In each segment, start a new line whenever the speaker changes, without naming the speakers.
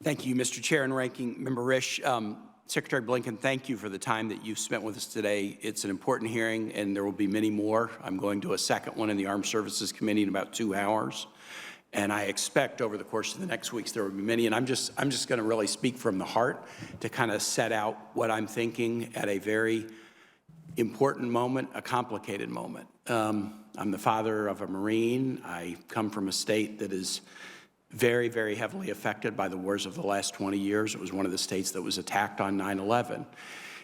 Thank you, Mr. Chair and Ranking Member Risch. Secretary Blinken, thank you for the time that you've spent with us today. It's an important hearing, and there will be many more. I'm going to a second one in the Armed Services Committee in about 2 hours, and I expect over the course of the next weeks there will be many. And I'm just going to really speak from the heart to kind of set out what I'm thinking at a very important moment, a complicated moment. I'm the father of a Marine. I come from a state that is very, very heavily affected by the wars of the last 20 years. It was one of the states that was attacked on 9/11.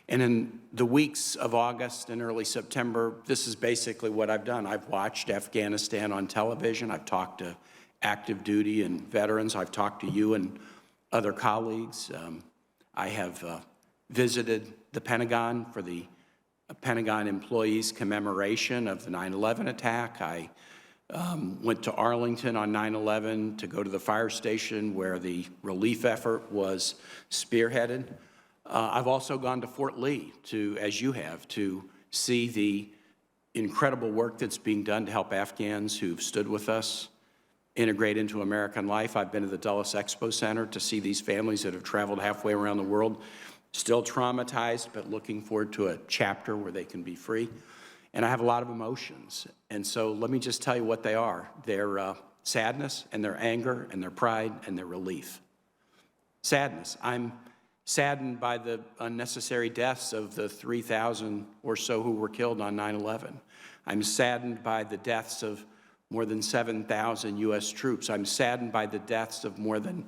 And in the weeks of August and early September, this is basically what I've done. I've watched Afghanistan on television. I've talked to active duty and veterans. I've talked to you and other colleagues. I have visited the Pentagon for the Pentagon employees' commemoration of the 9/11 attack. I went to Arlington on 9/11 to go to the fire station where the relief effort was spearheaded. I've also gone to Fort Lee, as you have, to see the incredible work that's being done to help Afghans who've stood with us integrate into American life. I've been to the Dulles Expo Center to see these families that have traveled halfway around the world, still traumatized, but looking forward to a chapter where they can be free. And I have a lot of emotions. And so let me just tell you what they are. They're sadness, and their anger, and their pride, and their relief. Sadness. I'm saddened by the unnecessary deaths of the 3,000 or so who were killed on 9/11. I'm saddened by the deaths of more than 7,000 U.S. troops. I'm saddened by the deaths of more than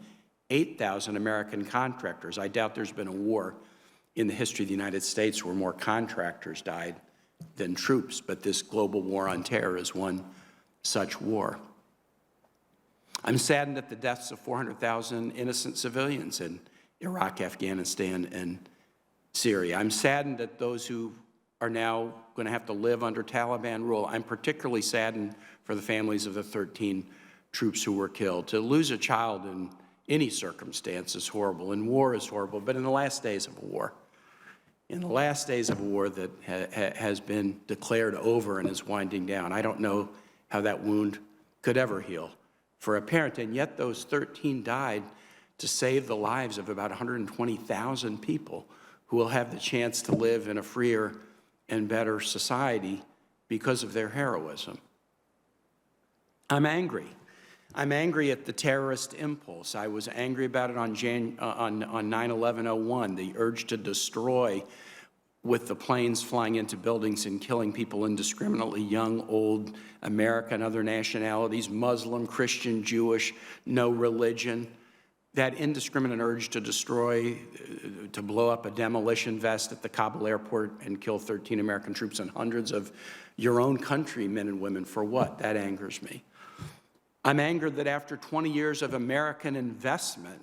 8,000 American contractors. I doubt there's been a war in the history of the United States where more contractors died than troops, but this global war on terror is one such war. I'm saddened at the deaths of 400,000 innocent civilians in Iraq, Afghanistan, and Syria. I'm saddened at those who are now going to have to live under Taliban rule. I'm particularly saddened for the families of the 13 troops who were killed. To lose a child in any circumstance is horrible, and war is horrible, but in the last days of a war, that has been declared over and is winding down, I don't know how that wound could ever heal for a parent, and yet those 13 died to save the lives of about 120,000 people who will have the chance to live in a freer and better society because of their heroism. I'm angry. I'm angry at the terrorist impulse. I was angry about it on 9/11/01, the urge to destroy with the planes flying into buildings and killing people indiscriminately, young, old, American, other nationalities, Muslim, Christian, Jewish, no religion. That indiscriminate urge to destroy, to blow up a demolition vest at the Kabul airport and kill 13 American troops and hundreds of your own countrymen and women, for what? That angers me. I'm angered that after 20 years of American investment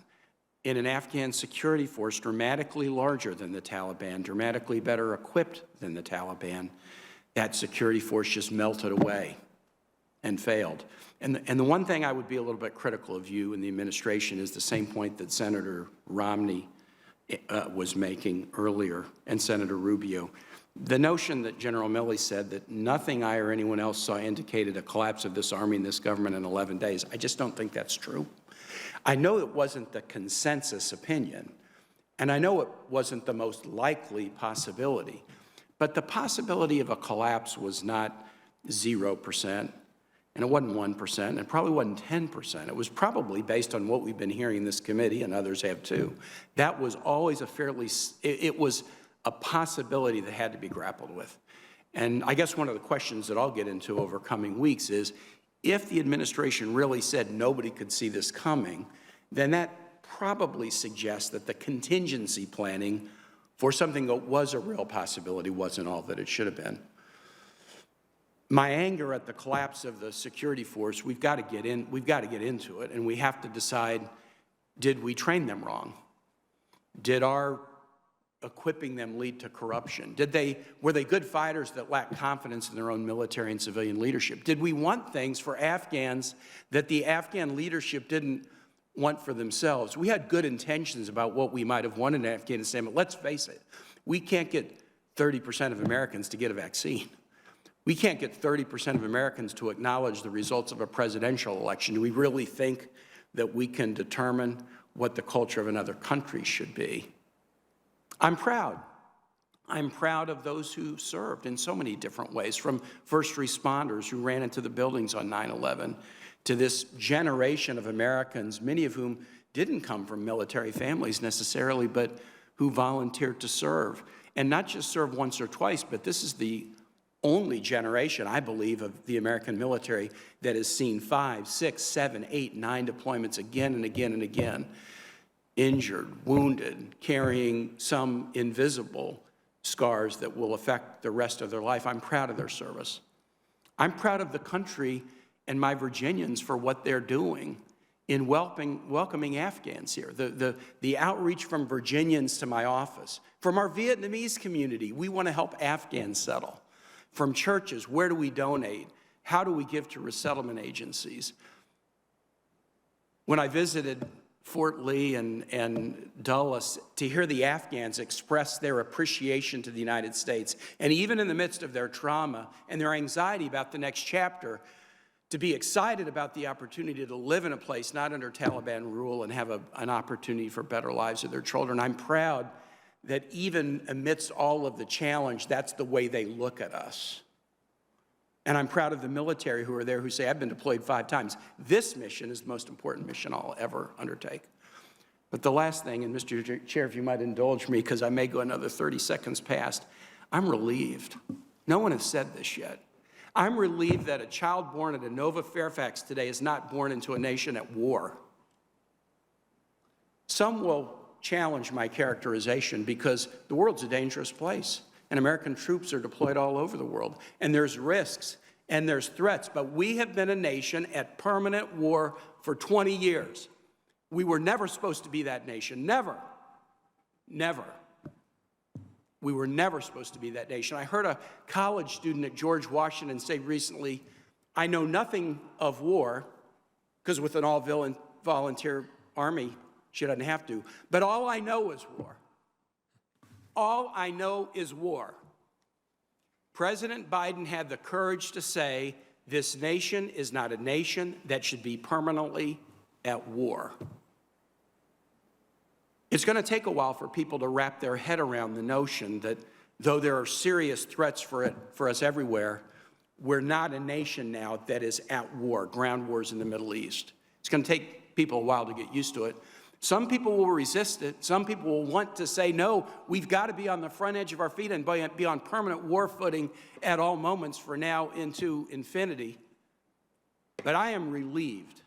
in an Afghan security force dramatically larger than the Taliban, dramatically better equipped than the Taliban, that security force just melted away and failed. And the one thing I would be a little bit critical of you and the administration is the same point that Senator Romney was making earlier, and Senator Rubio. The notion that General Milley said that nothing I or anyone else saw indicated a collapse of this Army and this government in 11 days, I just don't think that's true. I know it wasn't the consensus opinion, and I know it wasn't the most likely possibility, but the possibility of a collapse was not 0%, and it wasn't 1%, and it probably wasn't 10%. It was probably based on what we've been hearing in this committee, and others have too. That was always it was a possibility that had to be grappled with. And I guess one of the questions that I'll get into over coming weeks is, if the administration really said nobody could see this coming, then that probably suggests that the contingency planning for something that was a real possibility wasn't all that it should have been. My anger at the collapse of the security force, we've got to get into it, and we have to decide, did we train them wrong? Did our equipping them lead to corruption? Were they good fighters that lacked confidence in their own military and civilian leadership? Did we want things for Afghans that the Afghan leadership didn't want for themselves? We had good intentions about what we might have wanted in Afghanistan, but let's face it, we can't get 30% of Americans to get a vaccine. We can't get 30% of Americans to acknowledge the results of a presidential election. Do we really think that we can determine what the culture of another country should be. I'm proud. I'm proud of those who served in so many different ways, from first responders who ran into the buildings on 9/11 to this generation of Americans, many of whom didn't come from military families necessarily, but who volunteered to serve. And not just serve once or twice, but this is the only generation, I believe, of the American military that has seen 5, 6, 7, 8, 9 deployments again and again and again, injured, wounded, carrying some invisible scars that will affect the rest of their life. I'm proud of their service. I'm proud of the country and my Virginians for what they're doing in welcoming Afghans here. The outreach from Virginians to my office, from our Vietnamese community, we want to help Afghans settle. From churches, where do we donate? How do we give to resettlement agencies? When I visited Fort Lee and Dulles, to hear the Afghans express their appreciation to the United States, and even in the midst of their trauma and their anxiety about the next chapter, to be excited about the opportunity to live in a place not under Taliban rule and have an opportunity for better lives of their children. I'm proud that even amidst all of the challenge, that's the way they look at us. And I'm proud of the military who are there who say, I've been deployed 5 times. This mission is the most important mission I'll ever undertake. But the last thing, and Mr. Chair, if you might indulge me, because I may go another 30 seconds past, I'm relieved. No one has said this yet. I'm relieved that a child born at Inova Fairfax today is not born into a nation at war. Some will challenge my characterization because the world's a dangerous place, and American troops are deployed all over the world, and there's risks and there's threats, but we have been a nation at permanent war for 20 years. We were never supposed to be that nation, never, never. We were never supposed to be that nation. I heard a college student at George Washington say recently, I know nothing of war, because with an all-volunteer army, she doesn't have to, but all I know is war. All I know is war. President Biden had the courage to say, this nation is not a nation that should be permanently at war. It's going to take a while for people to wrap their head around the notion that though there are serious threats for us everywhere, we're not a nation now that is at war, ground wars in the Middle East. It's going to take people a while to get used to it. Some people will resist it. Some people will want to say, no, we've got to be on the front edge of our feet and be on permanent war footing at all moments for now into infinity. But I am relieved.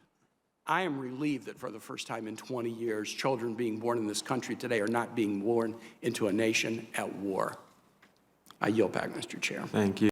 I am relieved that for the first time in 20 years, children being born in this country today are not being born into a nation at war. I yield back, Mr. Chair.
Thank you.